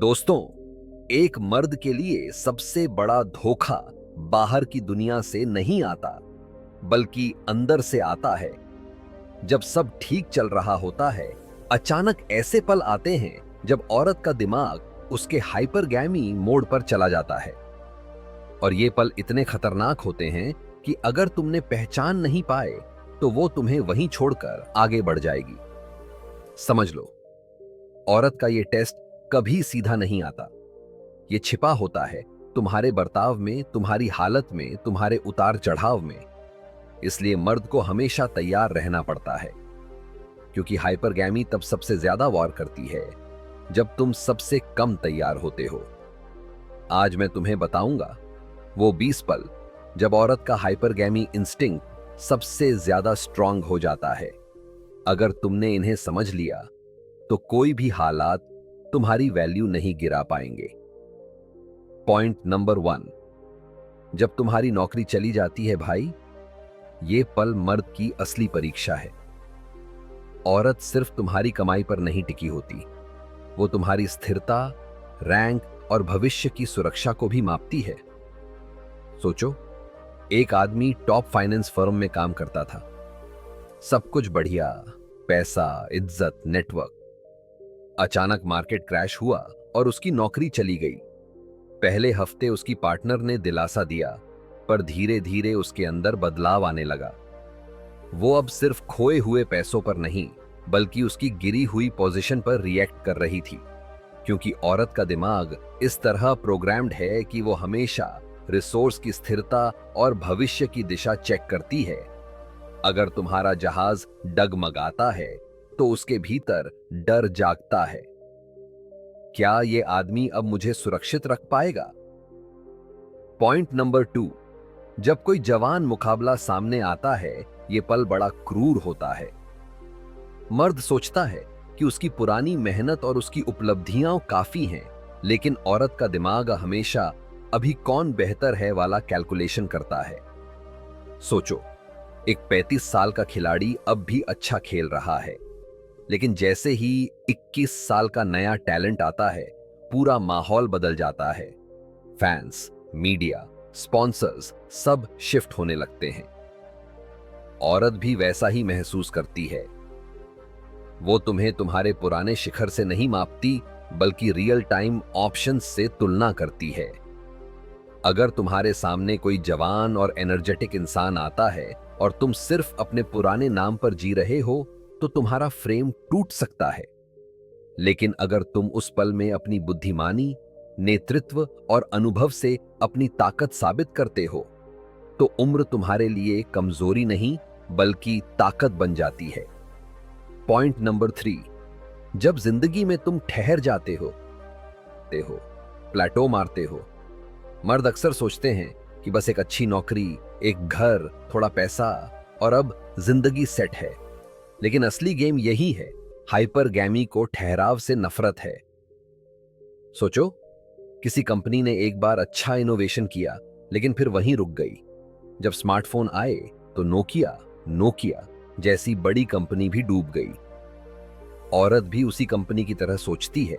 दोस्तों, एक मर्द के लिए सबसे बड़ा धोखा बाहर की दुनिया से नहीं आता, बल्कि अंदर से आता है। जब सब ठीक चल रहा होता है, अचानक ऐसे पल आते हैं जब औरत का दिमाग उसके हाइपरगैमी मोड पर चला जाता है। और ये पल इतने खतरनाक होते हैं कि अगर तुमने पहचान नहीं पाए तो वो तुम्हें वहीं छोड़कर आगे बढ़ जाएगी। समझ लो, औरत का ये टेस्ट कभी सीधा नहीं आता। ये छिपा होता है तुम्हारे बर्ताव में, तुम्हारी हालत में, तुम्हारे उतार चढ़ाव में। इसलिए मर्द को हमेशा तैयार रहना पड़ता है, क्योंकि हाइपरगैमी तब सबसे ज्यादा वॉर करती है जब तुम सबसे कम तैयार होते हो। आज मैं तुम्हें बताऊंगा वो 20 पल जब औरत का हाइपरगैमी इंस्टिंक्ट सबसे ज्यादा स्ट्रांग हो जाता है। अगर तुमने इन्हें समझ लिया तो कोई भी हालात तुम्हारी वैल्यू नहीं गिरा पाएंगे। पॉइंट नंबर 1, जब तुम्हारी नौकरी चली जाती है भाई, ये पल मर्द की असली परीक्षा है। औरत सिर्फ तुम्हारी कमाई पर नहीं टिकी होती, वो तुम्हारी स्थिरता, रैंक और भविष्य की सुरक्षा को भी मापती है। सोचो, एक आदमी टॉप फाइनेंस फर्म में काम करता था, सब कुछ बढ़िया, पैसा, इज्जत, नेटवर्क। अचानक मार्केट क्रैश हुआ और उसकी नौकरी चली गई। पहले हफ्ते उसकी पार्टनर ने दिलासा दिया, पर धीरे धीरे उसके अंदर बदलाव आने लगा। वो अब सिर्फ खोए हुए पैसों पर नहीं, बल्कि उसकी गिरी हुई पोजीशन पर रिएक्ट कर रही थी, क्योंकि औरत का दिमाग इस तरह प्रोग्राम्ड है कि वो हमेशा रिसोर्स की स्थिरता और भविष्य की दिशा चेक करती है। अगर तुम्हारा जहाज डगमगाता है तो उसके भीतर डर जागता है, क्या ये आदमी अब मुझे सुरक्षित रख पाएगा? पॉइंट नंबर 2, जब कोई जवान मुकाबला सामने आता है, ये पल बड़ा क्रूर होता है। मर्द सोचता है कि उसकी पुरानी मेहनत और उसकी उपलब्धियां काफी हैं, लेकिन औरत का दिमाग हमेशा अभी कौन बेहतर है वाला कैलकुलेशन करता है। सोचो, एक 35 साल का खिलाड़ी अब भी अच्छा खेल रहा है, लेकिन जैसे ही 21 साल का नया टैलेंट आता है, पूरा माहौल बदल जाता है। फैंस, मीडिया, स्पॉन्सर्स सब शिफ्ट होने लगते हैं। औरत भी वैसा ही महसूस करती है। वो तुम्हें तुम्हारे पुराने शिखर से नहीं मापती, बल्कि रियल टाइम ऑप्शंस से तुलना करती है। अगर तुम्हारे सामने कोई जवान और एनर्जेटिक इंसान आता है और तुम सिर्फ अपने पुराने नाम पर जी रहे हो, तो तुम्हारा फ्रेम टूट सकता है। लेकिन अगर तुम उस पल में अपनी बुद्धिमानी, नेतृत्व और अनुभव से अपनी ताकत साबित करते हो, तो उम्र तुम्हारे लिए कमजोरी नहीं, बल्कि ताकत बन जाती है। पॉइंट नंबर 3, जब जिंदगी में तुम ठहर जाते हो, प्लेटो मारते हो। मर्द अक्सर सोचते हैं कि बस एक अच्छी नौकरी, एक घर, थोड़ा पैसा और अब जिंदगी सेट है। लेकिन असली गेम यही है, हाइपरगैमी को ठहराव से नफरत है। सोचो, किसी कंपनी ने एक बार अच्छा इनोवेशन किया, लेकिन फिर वहीं रुक गई। जब स्मार्टफोन आए तो नोकिया जैसी बड़ी कंपनी भी डूब गई। औरत भी उसी कंपनी की तरह सोचती है।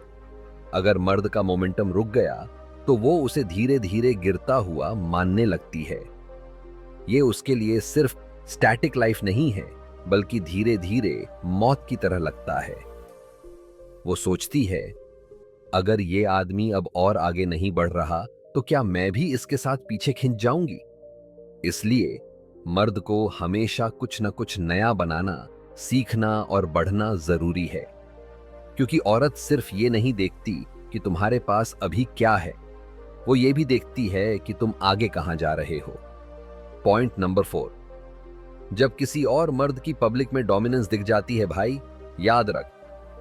अगर मर्द का मोमेंटम रुक गया तो वो उसे धीरे धीरे गिरता हुआ मानने लगती है। ये उसके लिए सिर्फ स्टैटिक लाइफ नहीं है, बल्कि धीरे धीरे मौत की तरह लगता है। वो सोचती है, अगर ये आदमी अब और आगे नहीं बढ़ रहा तो क्या मैं भी इसके साथ पीछे खिंच जाऊंगी? इसलिए मर्द को हमेशा कुछ न कुछ नया बनाना, सीखना और बढ़ना जरूरी है, क्योंकि औरत सिर्फ ये नहीं देखती कि तुम्हारे पास अभी क्या है, वो ये भी देखती है कि तुम आगे कहां जा रहे हो। पॉइंट नंबर 4, जब किसी और मर्द की पब्लिक में डोमिनेंस दिख जाती है भाई, याद रख,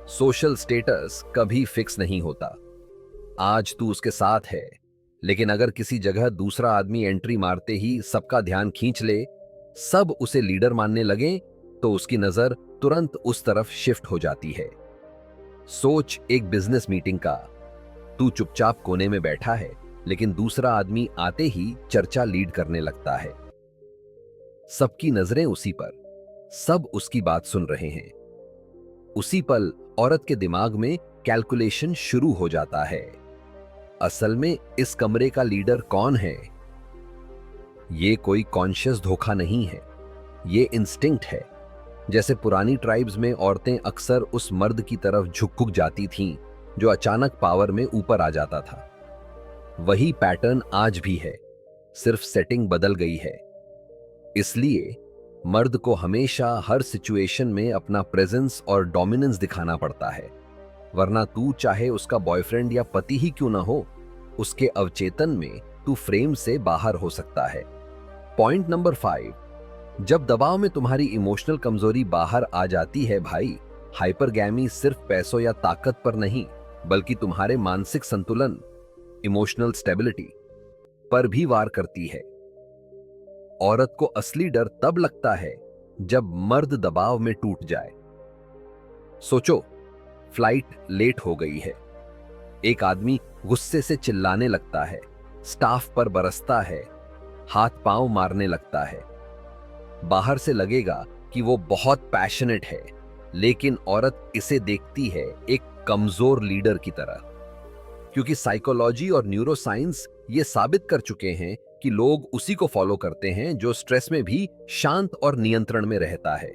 सोशल स्टेटस कभी फिक्स नहीं होता। आज तू उसके साथ है, लेकिन अगर किसी जगह दूसरा आदमी एंट्री मारते ही सबका ध्यान खींच ले, सब उसे लीडर मानने लगे, तो उसकी नजर तुरंत उस तरफ शिफ्ट हो जाती है। सोच एक बिजनेस मीटिंग का, तू चुपचाप कोने में बैठा है, लेकिन दूसरा आदमी आते ही चर्चा लीड करने लगता है। सबकी नजरें उसी पर, सब उसकी बात सुन रहे हैं। उसी पल औरत के दिमाग में कैलकुलेशन शुरू हो जाता है। असल में इस कमरे का लीडर कौन है? ये कोई कॉन्शियस धोखा नहीं है, ये इंस्टिंक्ट है। जैसे पुरानी ट्राइब्स में औरतें अक्सर उस मर्द की तरफ झुक जाती थीं जो अचानक पावर में ऊपर आ जाता था, वही पैटर्न आज भी है, सिर्फ सेटिंग बदल गई है। इसलिए मर्द को हमेशा हर सिचुएशन में अपना प्रेजेंस और डोमिनेंस दिखाना पड़ता है, वरना तू चाहे उसका बॉयफ्रेंड या पति ही क्यों ना हो, उसके अवचेतन में तू फ्रेम से बाहर हो सकता है। पॉइंट नंबर 5, जब दबाव में तुम्हारी इमोशनल कमजोरी बाहर आ जाती है भाई, हाइपरगैमी सिर्फ पैसों या ताकत पर नहीं, बल्कि तुम्हारे मानसिक संतुलन, इमोशनल स्टेबिलिटी पर भी वार करती है। औरत को असली डर तब लगता है जब मर्द दबाव में टूट जाए। सोचो, फ्लाइट लेट हो गई है, एक आदमी गुस्से से चिल्लाने लगता है, स्टाफ पर बरसता है, हाथ पांव मारने लगता है। बाहर से लगेगा कि वो बहुत पैशनेट है, लेकिन औरत इसे देखती है एक कमजोर लीडर की तरह, क्योंकि साइकोलॉजी और न्यूरोसाइंस ये साबित कर चुके हैं कि लोग उसी को फॉलो करते हैं जो स्ट्रेस में भी शांत और नियंत्रण में रहता है।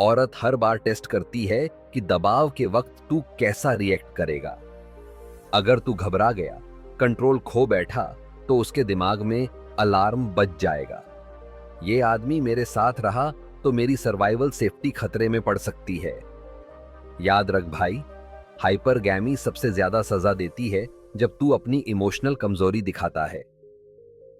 औरत हर बार टेस्ट करती है कि दबाव के वक्त तू कैसा रिएक्ट करेगा। अगर तू घबरा गया, कंट्रोल खो बैठा, तो उसके दिमाग में अलार्म बज जाएगा, ये आदमी मेरे साथ रहा तो मेरी सर्वाइवल सेफ्टी खतरे में पड़ सकती है। याद रख भाई, हाइपरगैमी सबसे ज्यादा सजा देती है जब तू अपनी इमोशनल कमजोरी दिखाता है।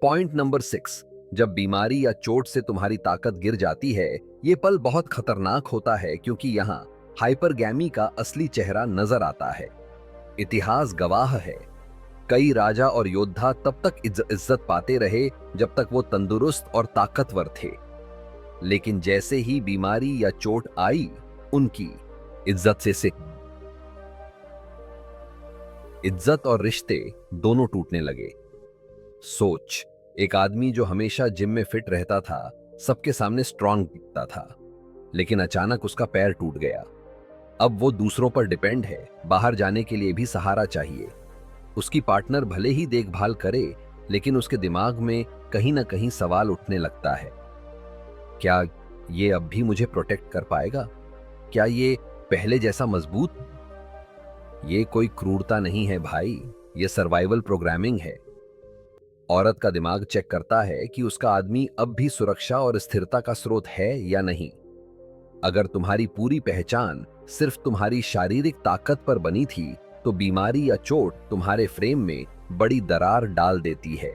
पॉइंट नंबर 6, जब बीमारी या चोट से तुम्हारी ताकत गिर जाती है, यह पल बहुत खतरनाक होता है, क्योंकि यहां हाइपरगैमी का असली चेहरा नजर आता है। इतिहास गवाह है, कई राजा और योद्धा तब तक इज्जत पाते रहे जब तक वो तंदुरुस्त और ताकतवर थे, लेकिन जैसे ही बीमारी या चोट आई, उनकी इज्जत और रिश्ते दोनों टूटने लगे। सोच, एक आदमी जो हमेशा जिम में फिट रहता था, सबके सामने स्ट्रांग दिखता था, लेकिन अचानक उसका पैर टूट गया। अब वो दूसरों पर डिपेंड है, बाहर जाने के लिए भी सहारा चाहिए। उसकी पार्टनर भले ही देखभाल करे, लेकिन उसके दिमाग में कहीं ना कहीं सवाल उठने लगता है, क्या ये अब भी मुझे प्रोटेक्ट कर पाएगा? क्या ये पहले जैसा मजबूत? ये कोई क्रूरता नहीं है भाई, ये सर्वाइवल प्रोग्रामिंग है। औरत का दिमाग चेक करता है कि उसका आदमी अब भी सुरक्षा और स्थिरता का स्रोत है या नहीं। अगर तुम्हारी पूरी पहचान सिर्फ तुम्हारी शारीरिक ताकत पर बनी थी, तो बीमारी या चोट तुम्हारे फ्रेम में बड़ी दरार डाल देती है।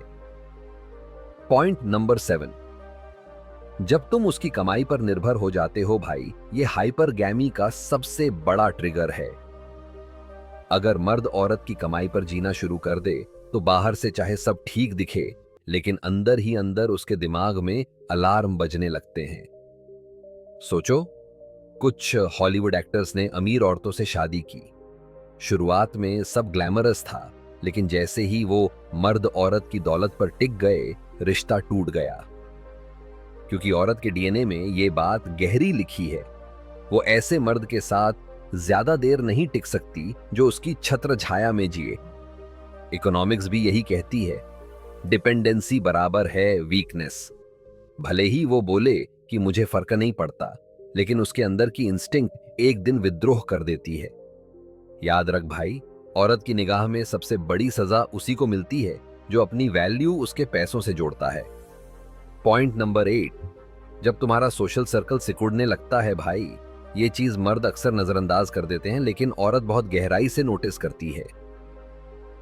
पॉइंट नंबर 7, जब तुम उसकी कमाई पर निर्भर हो जाते हो भाई, यह हाइपरगैमी का सबसे बड़ा ट्रिगर है। अगर मर्द औरत की कमाई पर जीना शुरू कर दे, तो बाहर से चाहे सब ठीक दिखे, लेकिन अंदर ही अंदर उसके दिमाग में अलार्म बजने लगते हैं। सोचो, कुछ हॉलीवुड एक्टर्स ने अमीर औरतों से शादी की। शुरुआत में सब ग्लैमरस था, लेकिन जैसे ही वो मर्द औरत की दौलत पर टिक गए, रिश्ता टूट गया। क्योंकि औरत के डीएनए में ये बात गहरी लिखी है, वो ऐसे मर्द के साथ ज्यादा देर नहीं टिक सकती जो उसकी छत्र छाया में जिए। इकोनॉमिक्स भी यही कहती है, डिपेंडेंसी बराबर है वीकनेस। भले ही वो बोले कि मुझे फर्क नहीं पड़ता, लेकिन उसके अंदर की इंस्टिंक्ट एक दिन विद्रोह कर देती है। याद रख भाई, औरत की निगाह में सबसे बड़ी सजा उसी को मिलती है जो अपनी वैल्यू उसके पैसों से जोड़ता है। पॉइंट नंबर 8, जब तुम्हारा सोशल सर्कल सिकुड़ने लगता है भाई, ये चीज मर्द अक्सर नजरअंदाज कर देते हैं, लेकिन औरत बहुत गहराई से नोटिस करती है।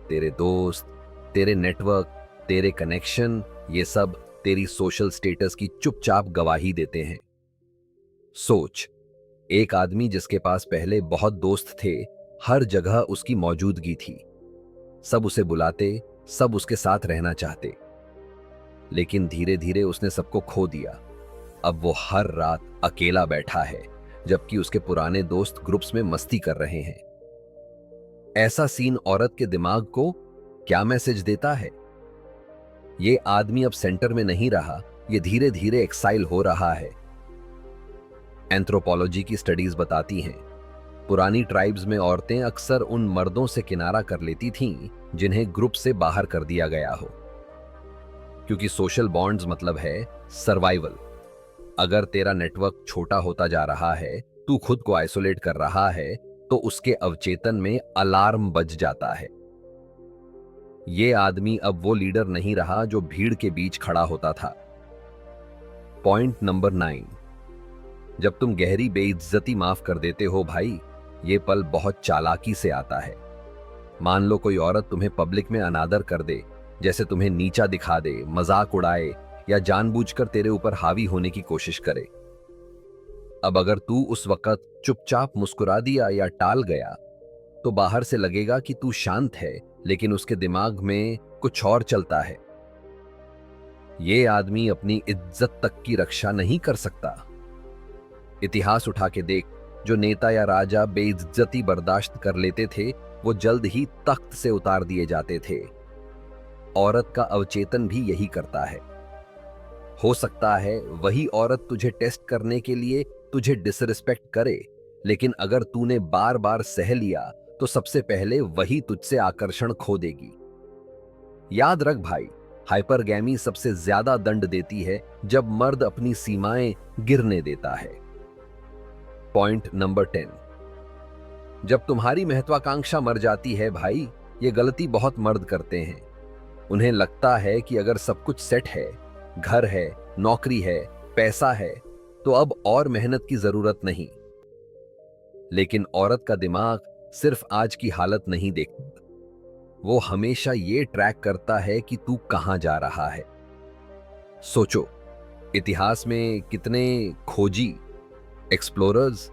तेरे दोस्त, तेरे नेटवर्क, तेरे कनेक्शन, ये सब तेरी सोशल स्टेटस की चुपचाप गवाही देते हैं। सोच, एक आदमी जिसके पास पहले बहुत दोस्त थे, हर जगह उसकी मौजूदगी थी, सब उसे बुलाते, सब उसके साथ रहना चाहते, लेकिन धीरे धीरे उसने सबको खो दिया। अब वो हर रात अकेला बैठा है, जबकि उसके पुराने दोस्त ग्रुप्स में मस्ती कर रहे हैं। ऐसा सीन औरत के दिमाग को क्या मैसेज देता है? ये आदमी अब सेंटर में नहीं रहा, ये धीरे धीरे एक्साइल हो रहा है। एंथ्रोपोलॉजी की स्टडीज बताती हैं, पुरानी ट्राइब्स में औरतें अक्सर उन मर्दों से किनारा कर लेती थीं जिन्हें ग्रुप से बाहर कर दिया गया हो, क्योंकि सोशल बॉन्ड्स मतलब है सर्वाइवल। अगर तेरा नेटवर्क छोटा होता जा रहा है, तू खुद को आइसोलेट कर रहा है, तो उसके अवचेतन में अलार्म बज जाता है। ये आदमी अब वो लीडर नहीं रहा जो भीड़ के बीच खड़ा होता था। पॉइंट नंबर 9, जब तुम गहरी बेइज्जती माफ कर देते हो भाई, ये पल बहुत चालाकी से आता है। मान लो कोई औरत तुम्हें पब्लिक में अनादर कर दे, जैसे तुम्हें नीचा दिखा दे, मजाक उड़ाए या जानबूझकर तेरे ऊपर हावी होने की कोशिश करे। अब अगर तू उस वक्त चुपचाप मुस्कुरा दिया या टाल गया, तो बाहर से लगेगा कि तू शांत है, लेकिन उसके दिमाग में कुछ और चलता है। ये आदमी अपनी इज्जत तक की रक्षा नहीं कर सकता। इतिहास उठा के देख, जो नेता या राजा बेइज्जती बर्दाश्त कर लेते थे, वो जल्द ही तख्त से उतार दिए जाते थे। औरत का अवचेतन भी यही करता है। हो सकता है वही औरत तुझे टेस्ट करने के लिए तुझे डिसरिस्पेक्ट करे, लेकिन अगर तूने बार बार सह लिया, तो सबसे पहले वही तुझसे आकर्षण खो देगी। याद रख भाई, हाइपरगैमी सबसे ज्यादा दंड देती है जब मर्द अपनी सीमाएं गिरने देता है। पॉइंट नंबर 10, जब तुम्हारी महत्वाकांक्षा मर जाती है भाई, ये गलती बहुत मर्द करते हैं। उन्हें लगता है कि अगर सब कुछ सेट है, घर है, नौकरी है, पैसा है, तो अब और मेहनत की जरूरत नहीं। लेकिन औरत का दिमाग सिर्फ आज की हालत नहीं देखता, वो हमेशा ये ट्रैक करता है कि तू कहां जा रहा है। सोचो, इतिहास में कितने खोजी, एक्सप्लोरर्स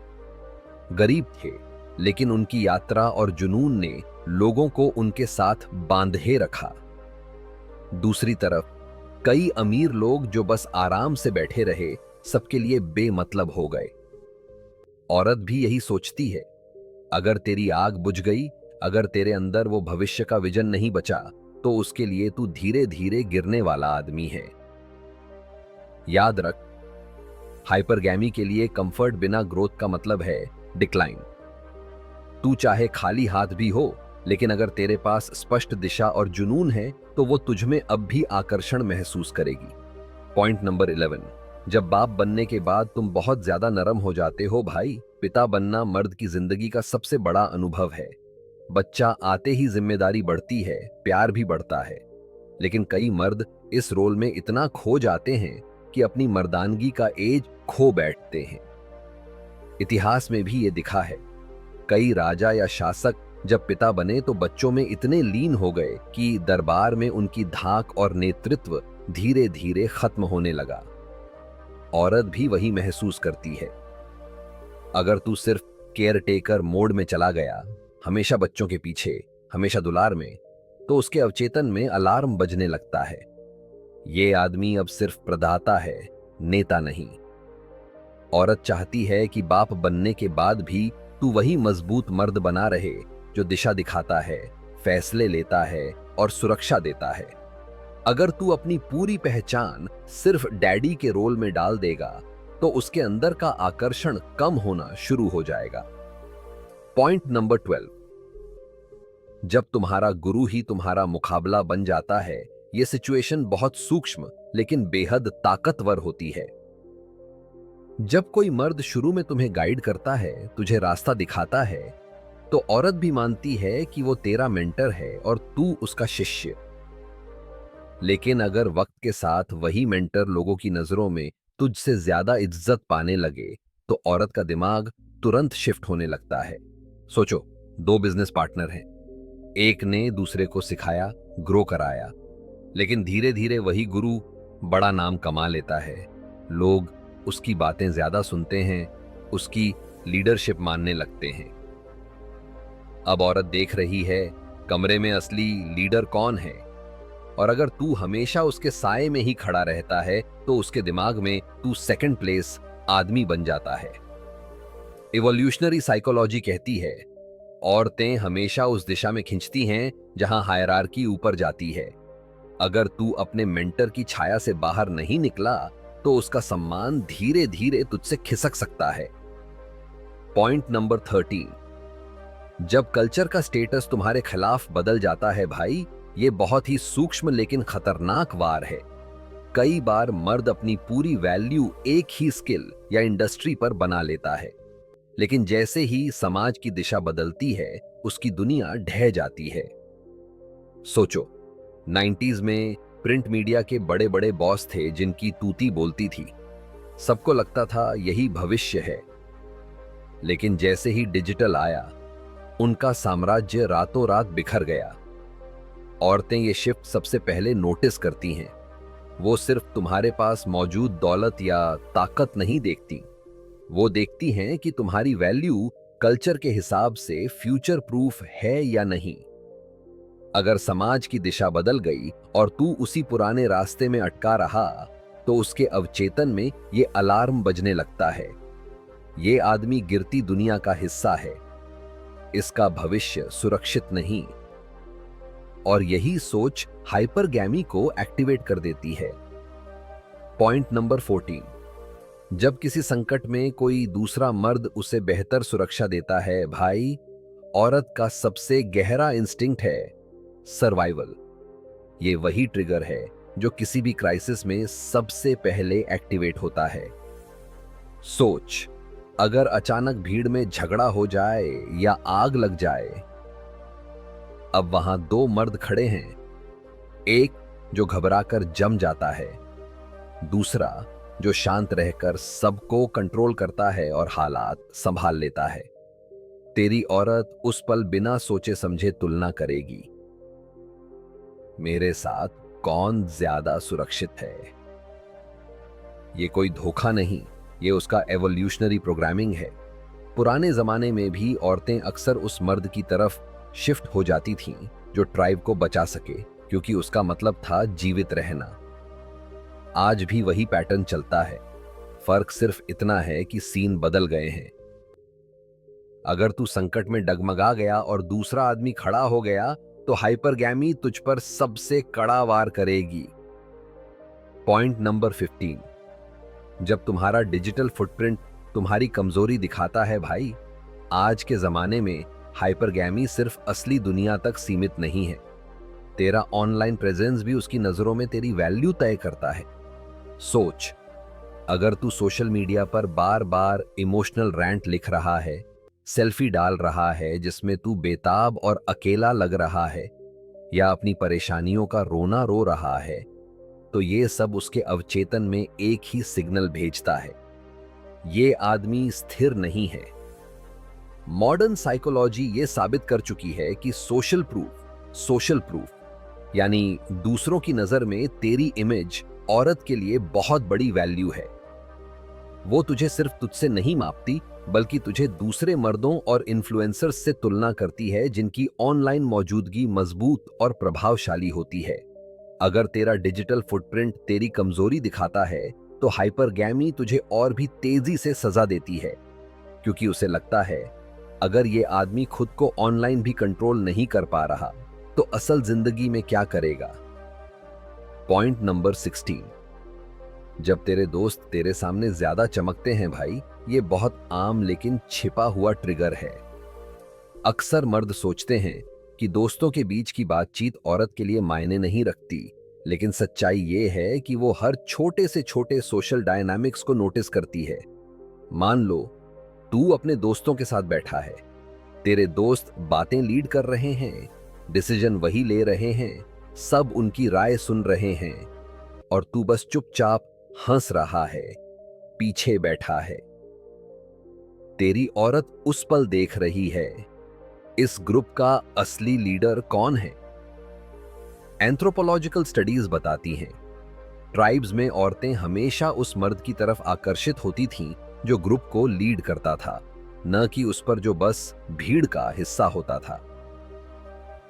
गरीब थे, लेकिन उनकी यात्रा और जुनून ने लोगों को उनके साथ बांधे रखा। दूसरी तरफ कई अमीर लोग जो बस आराम से बैठे रहे, सबके लिए बेमतलब हो गए। औरत भी यही सोचती है, अगर तेरी आग बुझ गई, अगर तेरे अंदर वो भविष्य का विजन नहीं बचा, तो उसके लिए तू धीरे धीरे गिरने वाला आदमी है। याद रख, हाइपरगैमी के लिए कंफर्ट बिना ग्रोथ का मतलब है डिक्लाइन। तू चाहे खाली हाथ भी हो, लेकिन अगर तेरे पास स्पष्ट दिशा और जुनून है, तो वो तुझमें अब भी आकर्षण महसूस करेगी। पॉइंट नंबर 11, जब बाप बनने के बाद तुम बहुत ज्यादा नरम हो जाते हो भाई। पिता बनना मर्द की जिंदगी का सबसे बड़ा अनुभव है। बच्चा आते ही जिम्मेदारी बढ़ती है, प्यार भी बढ़ता है, लेकिन कई मर्द इस रोल में इतना खो जाते हैं कि अपनी मर्दानगी का एज खो बैठते हैं। इतिहास में भी ये दिखा है, कई राजा या शासक जब पिता बने तो बच्चों में इतने लीन हो गए कि दरबार में उनकी धाक और नेतृत्व धीरे धीरे खत्म होने लगा। औरत भी वही महसूस करती है। अगर तू सिर्फ केयर टेकर मोड में चला गया, हमेशा बच्चों के पीछे, हमेशा दुलार में, तो उसके अवचेतन में अलार्म बजने लगता है। ये आदमी अब सिर्फ प्रदाता है, नेता नहीं। औरत चाहती है कि बाप बनने के बाद भी तू वही मजबूत मर्द बना रहे जो दिशा दिखाता है, फैसले लेता है और सुरक्षा देता है। अगर तू अपनी पूरी पहचान सिर्फ डैडी के रोल में डाल देगा, तो उसके अंदर का आकर्षण कम होना शुरू हो जाएगा। पॉइंट नंबर 12, जब तुम्हारा गुरु ही तुम्हारा मुकाबला बन जाता है, यह सिचुएशन बहुत सूक्ष्म लेकिन बेहद ताकतवर होती है। जब कोई मर्द शुरू में तुम्हें गाइड करता है, तुझे रास्ता दिखाता है, तो औरत भी मानती है कि वो तेरा मेंटर है और तू उसका शिष्य। लेकिन अगर वक्त के साथ वही मेंटर लोगों की नजरों में तुझसे ज्यादा इज्जत पाने लगे, तो औरत का दिमाग तुरंत शिफ्ट होने लगता है। सोचो, दो बिजनेस पार्टनर हैं, एक ने दूसरे को सिखाया, ग्रो कराया, लेकिन धीरे धीरे वही गुरु बड़ा नाम कमा लेता है। लोग उसकी बातें ज्यादा सुनते हैं, उसकी लीडरशिप मानने लगते हैं। अब औरत देख रही है कमरे में असली लीडर कौन है, और अगर तू हमेशा उसके साए में ही खड़ा रहता है, तो उसके दिमाग में तू सेकंड प्लेस आदमी बन जाता है। इवोल्यूशनरी साइकोलॉजी कहती है, औरतें हमेशा उस दिशा में खिंचती हैं जहां हायरार्की ऊपर जाती है। अगर तू अपने मेंटर की छाया से बाहर नहीं निकला, तो उसका सम्मान धीरे धीरे तुझसे खिसक सकता है। पॉइंट नंबर 13, जब कल्चर का स्टेटस तुम्हारे खिलाफ बदल जाता है भाई, ये बहुत ही सूक्ष्म लेकिन खतरनाक वार है। कई बार मर्द अपनी पूरी वैल्यू एक ही स्किल या इंडस्ट्री पर बना लेता है, लेकिन जैसे ही समाज की दिशा बदलती है, उसकी दुनिया ढह जाती है। सोचो, 90s में प्रिंट मीडिया के बड़े बड़े बॉस थे जिनकी तूती बोलती थी। सबको लगता था यही भविष्य है। लेकिन जैसे ही डिजिटल आया, उनका साम्राज्य रातों रात बिखर गया। औरतें ये शिफ्ट सबसे पहले नोटिस करती हैं। वो सिर्फ तुम्हारे पास मौजूद दौलत या ताकत नहीं देखती, वो देखती हैं कि तुम्हारी वैल्यू कल्चर के हिसाब से फ्यूचर प्रूफ है या नहीं। अगर समाज की दिशा बदल गई और तू उसी पुराने रास्ते में अटका रहा, तो उसके अवचेतन में ये अलार्म बजने लगता है। ये आदमी गिरती दुनिया का हिस्सा है, इसका भविष्य सुरक्षित नहीं। और यही सोच हाइपरगैमी को एक्टिवेट कर देती है। पॉइंट नंबर 14, जब किसी संकट में कोई दूसरा मर्द उसे बेहतर सुरक्षा देता है भाई, औरत का सबसे गहरा इंस्टिंक्ट है सर्वाइवल। ये वही ट्रिगर है जो किसी भी क्राइसिस में सबसे पहले एक्टिवेट होता है। सोच, अगर अचानक भीड़ में झगड़ा हो जाए या आग लग जाए, अब वहां दो मर्द खड़े हैं। एक जो घबराकर जम जाता है, दूसरा जो शांत रहकर सबको कंट्रोल करता है और हालात संभाल लेता है। तेरी औरत उस पल बिना सोचे समझे तुलना करेगी, मेरे साथ कौन ज्यादा सुरक्षित है। ये कोई धोखा नहीं, ये उसका एवोल्यूशनरी प्रोग्रामिंग है। पुराने जमाने में भी औरतें अक्सर उस मर्द की तरफ शिफ्ट हो जाती थीं जो ट्राइब को बचा सके, क्योंकि उसका मतलब था जीवित रहना। आज भी वही पैटर्न चलता है, फर्क सिर्फ इतना है कि सीन बदल गए हैं। अगर तू संकट में डगमगा गया और दूसरा आदमी खड़ा हो गया, तो हाइपरगैमी तुझ पर सबसे कड़ा वार करेगी। पॉइंट नंबर 15, जब तुम्हारा डिजिटल फुटप्रिंट तुम्हारी कमजोरी दिखाता है भाई, आज के जमाने में हाइपरगैमी सिर्फ असली दुनिया तक सीमित नहीं है। तेरा ऑनलाइन प्रेजेंस भी उसकी नजरों में तेरी वैल्यू तय करता है। सोच, अगर तू सोशल मीडिया पर बार बार इमोशनल रैंट लिख रहा है, सेल्फी डाल रहा है जिसमें तू बेताब और अकेला लग रहा है, या अपनी परेशानियों का रोना रो रहा है, तो ये सब उसके अवचेतन में एक ही सिग्नल भेजता है, ये आदमी स्थिर नहीं है। मॉडर्न साइकोलॉजी ये साबित कर चुकी है कि सोशल प्रूफ यानी दूसरों की नजर में तेरी इमेज औरत के लिए बहुत बड़ी वैल्यू है। वो तुझे सिर्फ तुझसे नहीं मापती, बल्कि तुझे दूसरे मर्दों और इन्फ्लुएंसर्स से तुलना करती है जिनकी ऑनलाइन मौजूदगी मजबूत और प्रभावशाली होती है। अगर तेरा डिजिटल फुटप्रिंट तेरी कमजोरी दिखाता है, तो हाइपरगैमी तुझे और भी तेजी से सजा देती है, क्योंकि उसे लगता है अगर ये आदमी खुद को ऑनलाइन भी कंट्रोल नहीं कर पा रहा, तो असल जिंदगी में क्या करेगा। पॉइंट नंबर 16, जब तेरे दोस्त तेरे सामने ज्यादा चमकते हैं भाई, ये बहुत आम लेकिन छिपा हुआ ट्रिगर है। अक्सर मर्द सोचते हैं कि दोस्तों के बीच की बातचीत औरत के लिए मायने नहीं रखती, लेकिन सच्चाई ये है कि वो हर छोटे से छोटे सोशल डायनामिक्स को नोटिस करती है। मान लो तू अपने दोस्तों के साथ बैठा है, तेरे दोस्त बातें लीड कर रहे हैं, डिसीजन वही ले रहे हैं, सब उनकी राय सुन रहे हैं, और तू बस चुपचाप हंस रहा है, पीछे बैठा है। तेरी औरत उस पल देख रही है, इस ग्रुप का असली लीडर कौन है। एंथ्रोपोलॉजिकल स्टडीज बताती हैं, ट्राइब्स में औरतें हमेशा उस मर्द की तरफ आकर्षित होती थीं जो ग्रुप को लीड करता था, न कि उस पर जो बस भीड़ का हिस्सा होता था।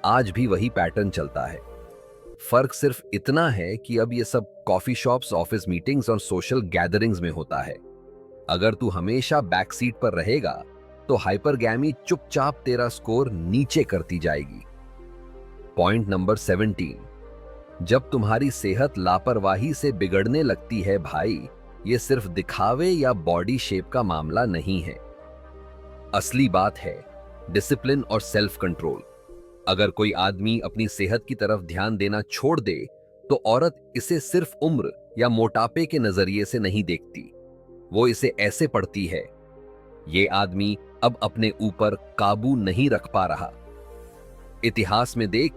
आज भी वही पैटर्न चलता है, फर्क सिर्फ इतना है कि अब ये सब कॉफी शॉप्स, ऑफिस मीटिंग्स और सोशल गैदरिंग्स में होता है। अगर तू हमेशा बैक सीट पर रहेगा, तो हाइपरगैमी चुपचाप तेरा स्कोर नीचे करती जाएगी। पॉइंट नंबर 17, जब तुम्हारी सेहत लापरवाही से बिगड़ने लगती है भाई, ये सिर्फ दिखावे या बॉडी शेप का मामला नहीं है। असली बात है डिसिप्लिन और सेल्फ कंट्रोल। अगर कोई आदमी अपनी सेहत की तरफ ध्यान देना छोड़ दे तो औरत इसे सिर्फ उम्र या मोटापे के नजरिए से नहीं देखती, वो इसे ऐसे पढ़ती है, ये आदमी अब अपने ऊपर काबू नहीं रख पा रहा। इतिहास में देख,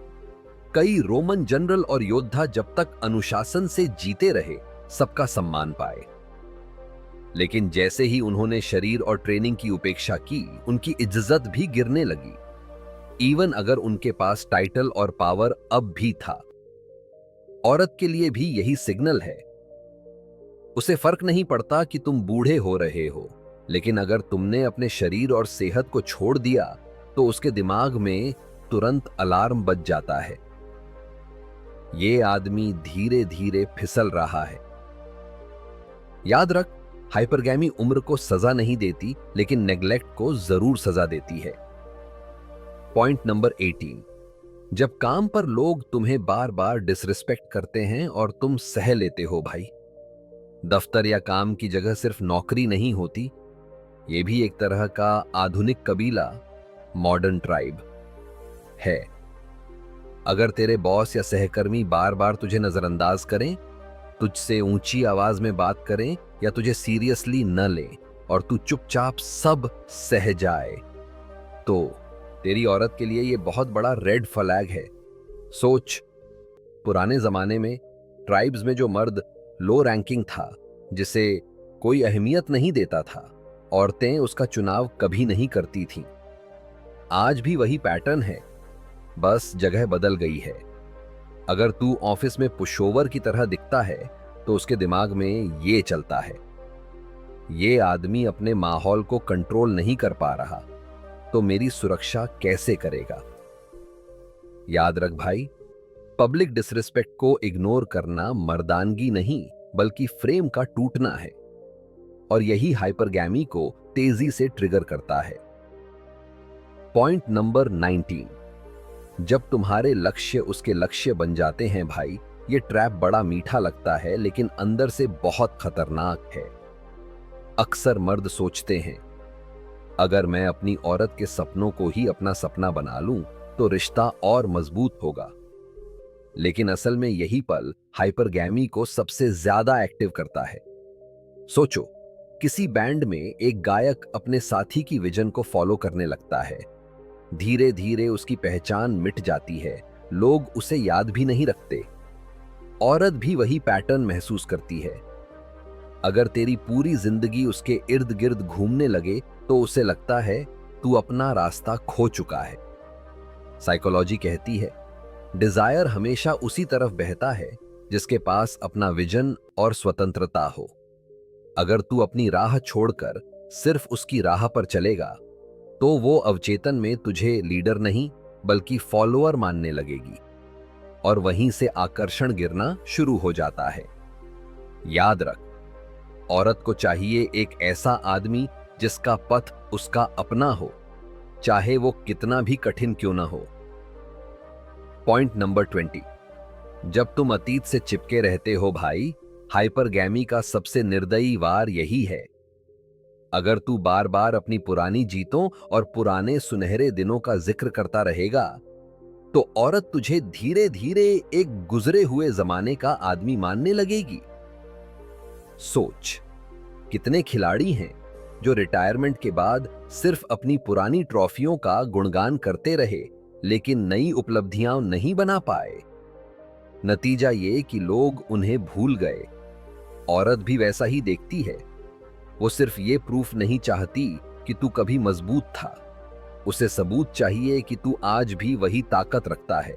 कई रोमन जनरल और योद्धा जब तक अनुशासन से जीते रहे सबका सम्मान पाए, लेकिन जैसे ही उन्होंने शरीर और ट्रेनिंग की उपेक्षा की, उनकी इज्जत भी गिरने लगी, इवन अगर उनके पास टाइटल और पावर अब भी था। औरत के लिए भी यही सिग्नल है। उसे फर्क नहीं पड़ता कि तुम बूढ़े हो रहे हो, लेकिन अगर तुमने अपने शरीर और सेहत को छोड़ दिया तो उसके दिमाग में तुरंत अलार्म बज जाता है, ये आदमी धीरे धीरे फिसल रहा है। याद रख, हाइपरगैमी उम्र को सजा नहीं देती, लेकिन नेग्लेक्ट को जरूर सजा देती है। पॉइंट नंबर 18, जब काम पर लोग तुम्हें बार बार डिसरिस्पेक्ट करते हैं और तुम सह लेते हो भाई। दफ्तर या काम की जगह सिर्फ नौकरी नहीं होती, यह भी एक तरह का आधुनिक कबीला, मॉडर्न ट्राइब है। अगर तेरे बॉस या सहकर्मी बार बार तुझे नजरअंदाज करें, तुझसे ऊंची आवाज में बात करें या तुझे सीरियसली न लें और तू चुपचाप सब सह जाए, तो तेरी औरत के लिए यह बहुत बड़ा रेड फ्लैग है। सोच, पुराने जमाने में ट्राइब्स में जो मर्द लो रैंकिंग था, जिसे कोई अहमियत नहीं देता था, औरतें उसका चुनाव कभी नहीं करती थीं। आज भी वही पैटर्न है, बस जगह बदल गई है। अगर तू ऑफिस में पुशओवर की तरह दिखता है तो उसके दिमाग में ये चलता है, ये आदमी अपने माहौल को कंट्रोल नहीं कर पा रहा, तो मेरी सुरक्षा कैसे करेगा। याद रख भाई, पब्लिक डिसरिस्पेक्ट को इग्नोर करना मर्दानगी नहीं बल्कि फ्रेम का टूटना है, और यही हाइपरगैमी को तेजी से ट्रिगर करता है। पॉइंट नंबर 19, जब तुम्हारे लक्ष्य उसके लक्ष्य बन जाते हैं भाई, ये ट्रैप बड़ा मीठा लगता है लेकिन अंदर से बहुत खतरनाक है। अक्सर मर्द सोचते हैं, अगर मैं अपनी औरत के सपनों को ही अपना सपना बना लूं तो रिश्ता और मजबूत होगा, लेकिन असल में यही पल हाइपरगैमी को सबसे ज्यादा एक्टिव करता है। सोचो, किसी बैंड में एक गायक अपने साथी की विजन को फॉलो करने लगता है, धीरे धीरे उसकी पहचान मिट जाती है, लोग उसे याद भी नहीं रखते। औरत भी वही पैटर्न महसूस करती है। अगर तेरी पूरी जिंदगी उसके इर्द गिर्द घूमने लगे तो उसे लगता है तू अपना रास्ता खो चुका है। साइकोलॉजी कहती है, डिजायर हमेशा उसी तरफ बहता है जिसके पास अपना विजन और स्वतंत्रता हो। अगर तू अपनी राह छोड़कर सिर्फ उसकी राह पर चलेगा तो वो अवचेतन में तुझे लीडर नहीं बल्कि फॉलोअर मानने लगेगी, और वहीं से आकर्षण गिरना शुरू हो जाता है। याद रख, औरत को चाहिए एक ऐसा आदमी जिसका पथ उसका अपना हो, चाहे वो कितना भी कठिन क्यों ना हो। पॉइंट नंबर 20, जब तुम अतीत से चिपके रहते हो भाई, हाइपरगैमी का सबसे निर्दयी वार यही है। अगर तू बार बार अपनी पुरानी जीतों और पुराने सुनहरे दिनों का जिक्र करता रहेगा तो औरत तुझे धीरे धीरे एक गुजरे हुए जमाने का आदमी मानने लगेगी। सोच, कितने खिलाड़ी हैं जो रिटायरमेंट के बाद सिर्फ अपनी पुरानी ट्रॉफियों का गुणगान करते रहे लेकिन नई उपलब्धियां नहीं बना पाए। नतीजा ये कि लोग उन्हें भूल गए। औरत भी वैसा ही देखती है। वो सिर्फ ये प्रूफ नहीं चाहती कि तू कभी मजबूत था, उसे सबूत चाहिए कि तू आज भी वही ताकत रखता है।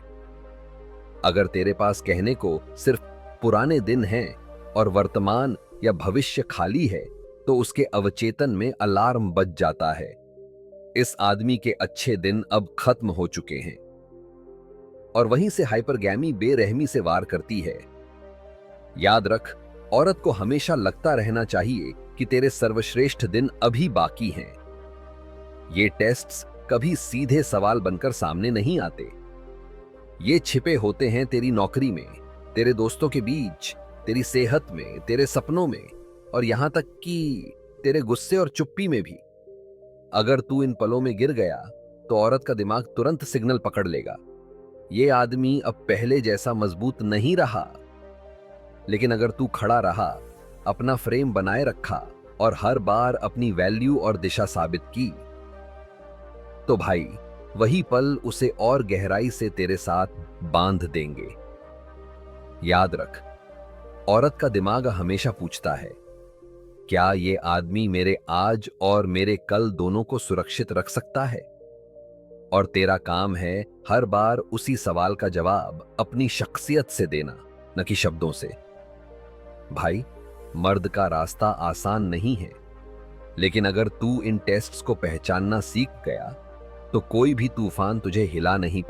अगर तेरे पास कहने को सिर्फ पुराने दिन हैं और वर्तमान या भविष्य खाली है तो उसके अवचेतन में अलार्म बज जाता है, इस आदमी के अच्छे दिन अब खत्म हो चुके हैं। और वहीं से हाइपरगैमी बेरहमी से वार करती है। याद रख, औरत को हमेशा लगता रहना चाहिए कि तेरे सर्वश्रेष्ठ दिन अभी बाकी हैं। ये टेस्ट्स कभी सीधे सवाल बनकर सामने नहीं आते, ये छिपे होते हैं तेरी नौकरी में, तेरे दोस्तों के बीच, तेरी सेहत में, तेरे सपनों में, और यहां तक कि तेरे गुस्से और चुप्पी में भी। अगर तू इन पलों में गिर गया तो औरत का दिमाग तुरंत सिग्नल पकड़ लेगा, ये आदमी अब पहले जैसा मजबूत नहीं रहा। लेकिन अगर तू खड़ा रहा, अपना फ्रेम बनाए रखा और हर बार अपनी वैल्यू और दिशा साबित की, तो भाई वही पल उसे और गहराई से तेरे साथ बांध देंगे। याद रख, औरत का दिमाग हमेशा पूछता है, क्या ये आदमी मेरे आज और मेरे कल दोनों को सुरक्षित रख सकता है? और तेरा काम है हर बार उसी सवाल का जवाब अपनी शख्सियत से देना, न कि शब्दों से। भाई, मर्द का रास्ता आसान नहीं है, लेकिन अगर तू इन टेस्ट्स को पहचानना सीख गया, तो कोई भी तूफान तुझे हिला नहीं पाए।